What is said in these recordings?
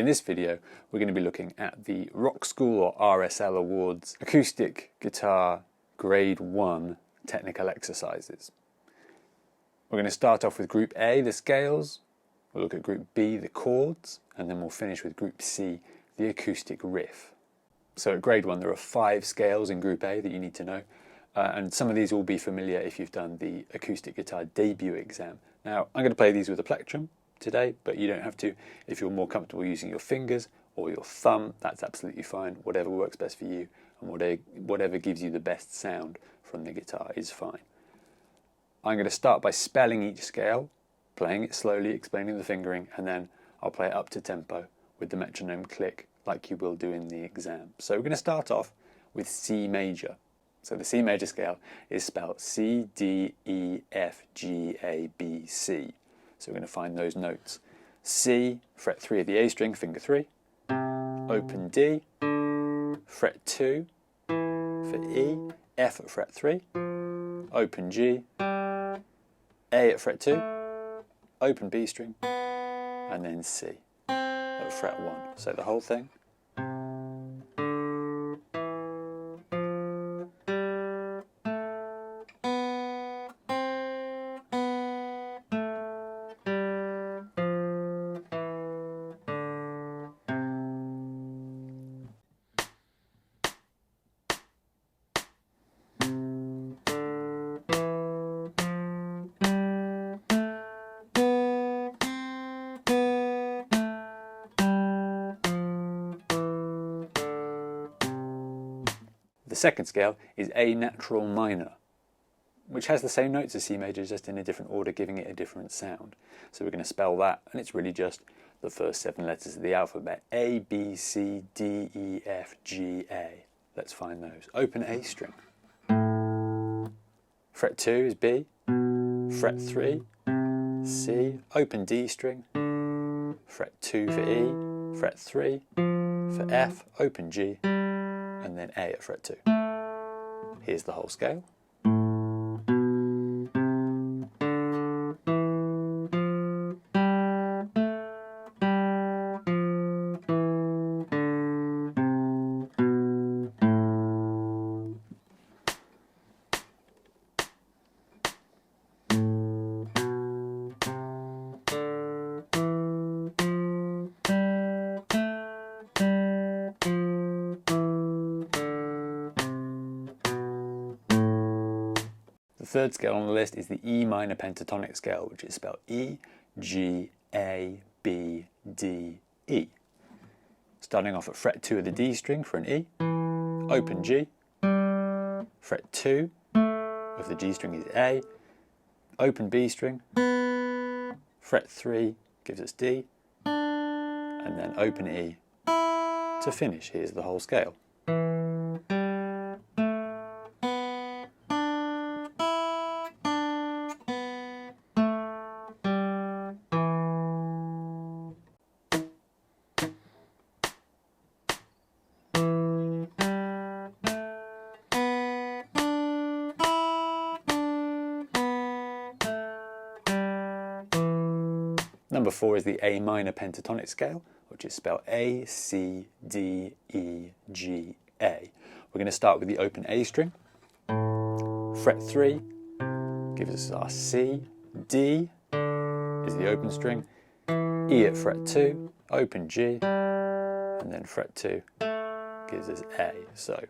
In this video, we're going to be looking at the Rockschool or RSL Awards Acoustic Guitar Grade 1 Technical Exercises. We're going to start off with Group A, the scales, we'll look at Group B, the chords, and then we'll finish with Group C, the acoustic riff. So at Grade 1 there are 5 scales in Group A that you need to know, and some of these will be familiar if you've done the acoustic guitar debut exam. Now I'm going to play these with a plectrum today, but you don't have to. If you're more comfortable using your fingers or your thumb, that's absolutely fine. Whatever works best for you and whatever gives you the best sound from the guitar is fine. I'm going to start by spelling each scale, playing it slowly, explaining the fingering, and then I'll play it up to tempo with the metronome click like you will do in the exam. So we're going to start off with C major. So the C major scale is spelled C, D, E, F, G, A, B, C. So we're going to find those notes. C, fret 3 of the A string, finger 3. Open D, fret 2 for E, F at fret 3. Open G, A at fret 2, open B string, and then C at fret 1. So the whole thing. The second scale is A natural minor, which has the same notes as C major, just in a different order, giving it a different sound. So we're going to spell that, and it's really just the first 7 letters of the alphabet. A, B, C, D, E, F, G, A. Let's find those. Open A string. Fret 2 is B. Fret 3, C. Open D string. Fret 2 for E. Fret 3 for F. Open G. And then A at fret 2. Here's the whole scale. The third scale on the list is the E minor pentatonic scale, which is spelled E, G, A, B, D, E. Starting off at fret 2 of the D string for an E, open G, fret 2 of the G string is A, open B string, fret 3 gives us D, and then open E to finish. Here's the whole scale. Number 4 is the A minor pentatonic scale, which is spelled A, C, D, E, G, A. We're going to start with the open A string. Fret 3 gives us our C, D is the open string, E at fret 2, open G, and then fret 2 gives us A. So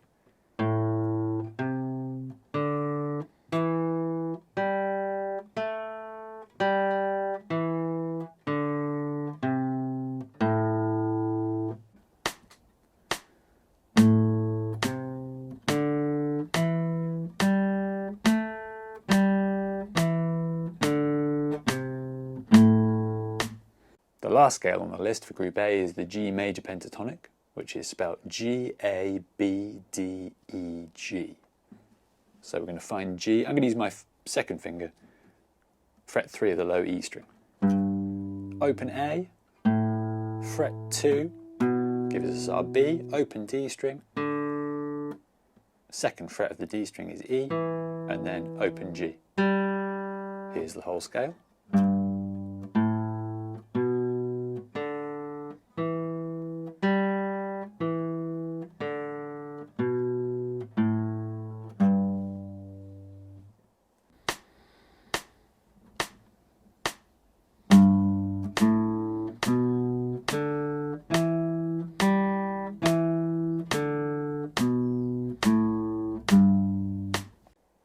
the last scale on the list for Group A is the G major pentatonic, which is spelled G, A, B, D, E, G. So we're going to find G. I'm going to use my second finger, fret 3 of the low E string. Open A, fret 2, gives us our B, open D string, second fret of the D string is E, and then open G. Here's the whole scale.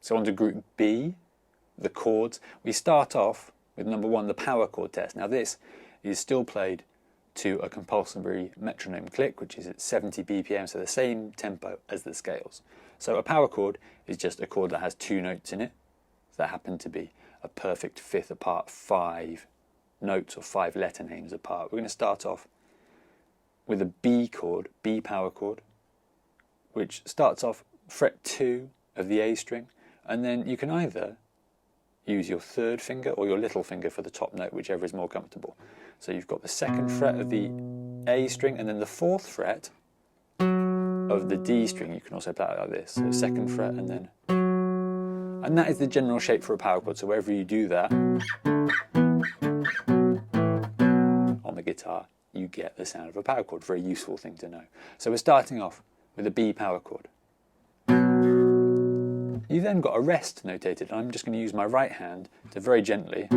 So on to group B, the chords. We start off with number 1, the power chord test. Now this is still played to a compulsory metronome click, which is at 70 BPM, so the same tempo as the scales. So a power chord is just a chord that has 2 notes in it that happen to be a perfect fifth apart, 5 notes or 5 letter names apart. We're going to start off with a B chord, B power chord, which starts off fret 2 of the A string, and then you can either use your 3rd finger or your little finger for the top note, whichever is more comfortable. So you've got the 2nd fret of the A string and then the 4th fret of the D string. You can also play it like this, so 2nd fret and then... And that is the general shape for a power chord, so wherever you do that on the guitar, you get the sound of a power chord. Very useful thing to know. So we're starting off with a B power chord. You've then got a rest notated. I'm just going to use my right hand to very gently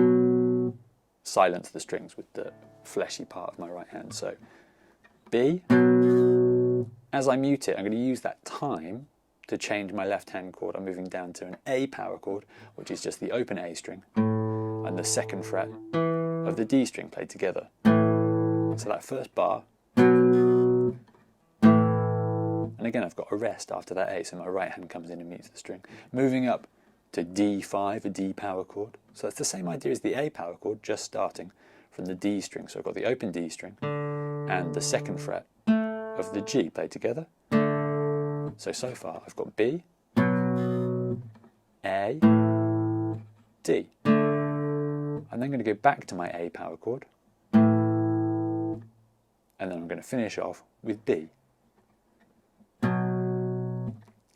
silence the strings with the fleshy part of my right hand. So B. As I mute it, I'm going to use that time to change my left hand chord. I'm moving down to an A power chord, which is just the open A string and the 2nd fret of the D string played together. So that first bar, and again I've got a rest after that A, so my right hand comes in and mutes the string. Moving up to D5, a D power chord. So that's the same idea as the A power chord, just starting from the D string. So I've got the open D string and the 2nd fret of the G played together. So far I've got B, A, D. I'm then going to go back to my A power chord, and then I'm going to finish off with B.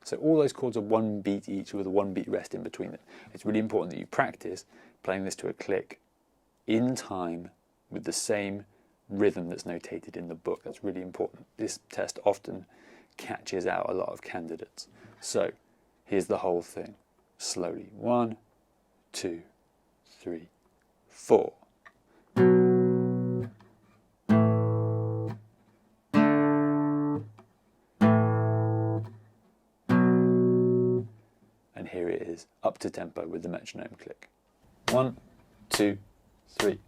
So all those chords are 1 beat each with a 1 beat rest in between them. It's really important that you practice playing this to a click in time with the same rhythm that's notated in the book. That's really important. This test often catches out a lot of candidates. So here's the whole thing. Slowly. 1, 2, 3, 4. And here it is, up to tempo with the metronome click. 1, 2, 3.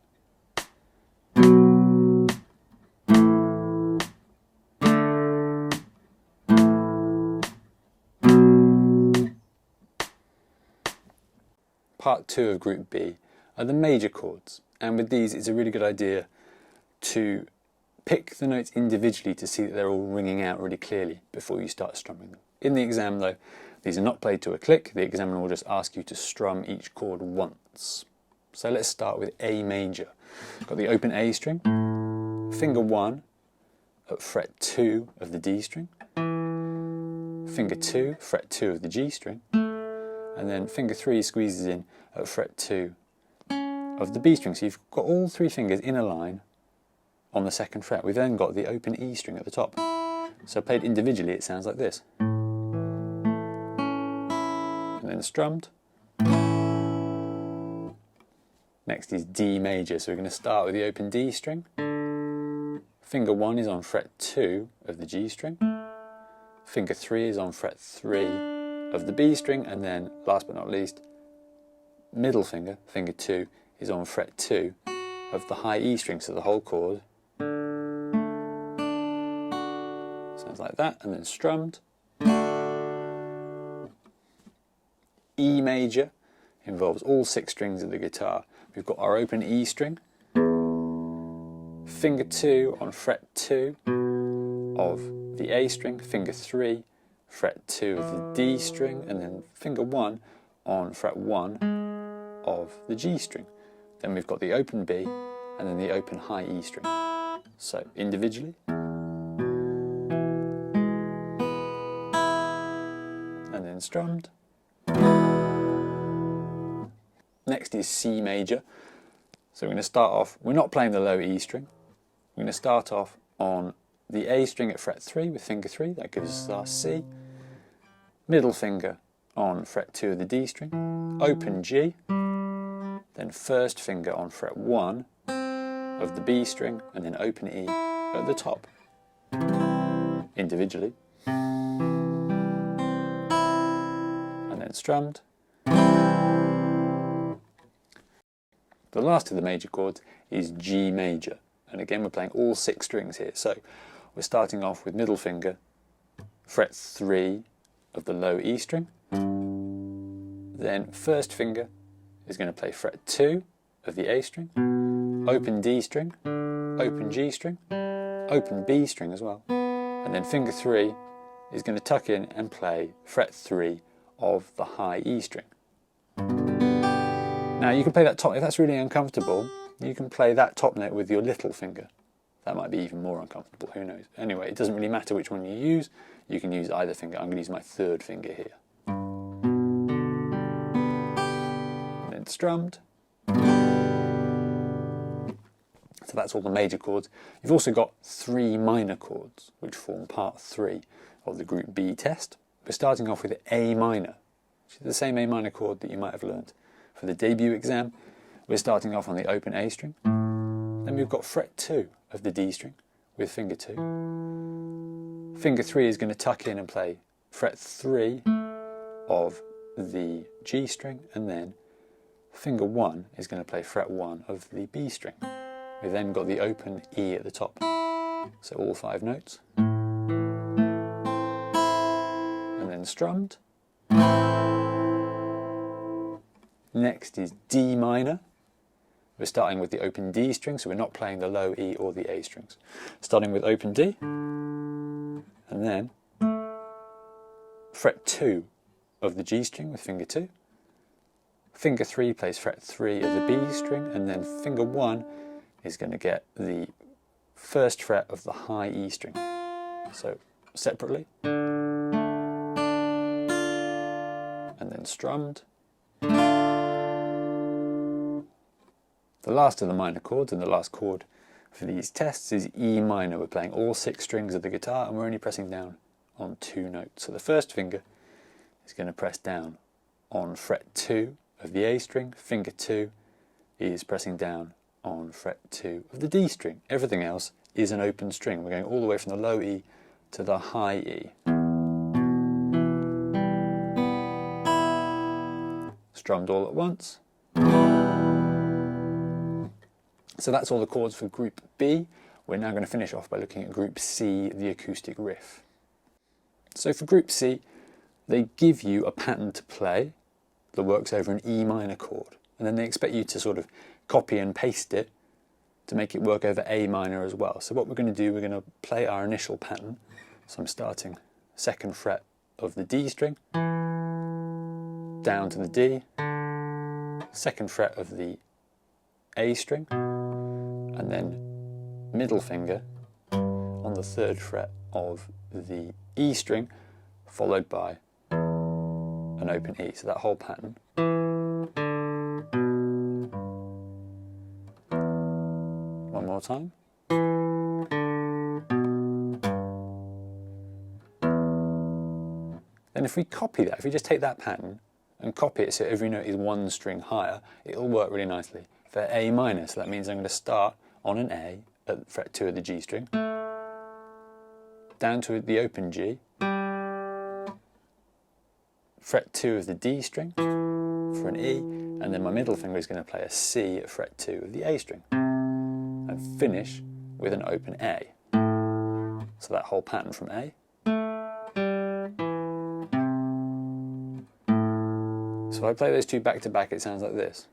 Part 2 of Group B are the major chords, and with these it's a really good idea to pick the notes individually to see that they're all ringing out really clearly before you start strumming them. In the exam though, these are not played to a click. The examiner will just ask you to strum each chord once. So let's start with A major. Got the open A string, finger 1 at fret 2 of the D string, finger 2, fret 2 of the G string, and then finger 3 squeezes in at fret 2 of the B string. So you've got all 3 fingers in a line on the 2nd fret. We've then got the open E string at the top. So played individually it sounds like this. And then strummed. Next is D major, so we're going to start with the open D string. Finger 1 is on fret 2 of the G string. Finger 3 is on fret 3 of the B string, and then last but not least, middle finger, finger 2, is on fret 2 of the high E string, so the whole chord sounds like that, and then strummed. E major involves all 6 strings of the guitar. We've got our open E string, finger 2 on fret 2 of the A string, finger 3, fret 2 of the D string, and then finger 1 on fret 1 of the G string. Then we've got the open B and then the open high E string. So individually, and then strummed. Next is C major. So we're going to start off, we're not playing the low E string. We're going to start off on the A string at fret 3 with finger 3, that gives us our C. Middle finger on fret 2 of the D string, open G, then first finger on fret 1 of the B string, and then open E at the top, individually, and then strummed. The last of the major chords is G major, and again we're playing all 6 strings here. So we're starting off with middle finger, fret 3 of the low E string, then first finger is going to play fret 2 of the A string, open D string, open G string, open B string as well, and then finger 3 is going to tuck in and play fret 3 of the high E string. Now you can play that top, if that's really uncomfortable, you can play that top note with your little finger. That might be even more uncomfortable, who knows. Anyway, it doesn't really matter which one you can use either finger. I'm going to use my third finger here. And then strummed. So that's all the major chords. You've also got 3 minor chords, which form part 3 of the group B test. We're starting off with A minor, which is the same A minor chord that you might have learnt for the debut exam. We're starting off on the open A string. Then we've got fret 2 of the D string with finger 2. Finger 3 is going to tuck in and play fret 3 of the G string, and then finger 1 is going to play fret 1 of the B string. We've then got the open E at the top, so all 5 notes. And then strummed. Next is D minor. We're starting with the open D string, so we're not playing the low E or the A strings. Starting with open D, and then fret 2 of the G string with finger 2. Finger 3 plays fret 3 of the B string, and then finger 1 is going to get the first fret of the high E string. So separately. And then strummed. The last of the minor chords, and the last chord for these tests, is E minor. We're playing all 6 strings of the guitar and we're only pressing down on 2 notes. So the first finger is going to press down on fret 2 of the A string. Finger 2 is pressing down on fret 2 of the D string. Everything else is an open string. We're going all the way from the low E to the high E. Strummed all at once. So that's all the chords for group B. We're now going to finish off by looking at group C, the acoustic riff. So for group C, they give you a pattern to play that works over an E minor chord, and then they expect you to sort of copy and paste it to make it work over A minor as well. So what we're going to do, we're going to play our initial pattern. So I'm starting 2nd fret of the D string, down to the D, 2nd fret of the A string, and then middle finger on the 3rd fret of the E string, followed by an open E. So that whole pattern. One more time. Then if we copy that, if we just take that pattern and copy it so every note is 1 string higher, it'll work really nicely for A minor. So that means I'm going to start on an A at fret 2 of the G string, down to the open G, fret 2 of the D string for an E, and then my middle finger is going to play a C at fret 2 of the A string, and finish with an open A. So that whole pattern from A. So if I play those two back to back, it sounds like this.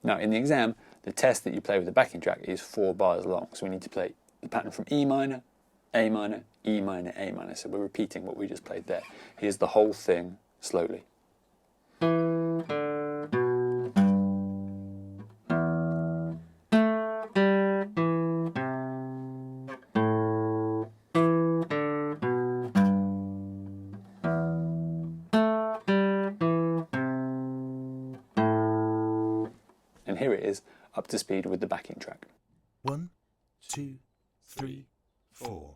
Now in the exam, the test that you play with the backing track is 4 bars long, so we need to play the pattern from E minor, A minor, E minor, A minor. So we're repeating what we just played there. Here's the whole thing slowly. And here it is, up to speed with the backing track. 1, 2, 3, 4.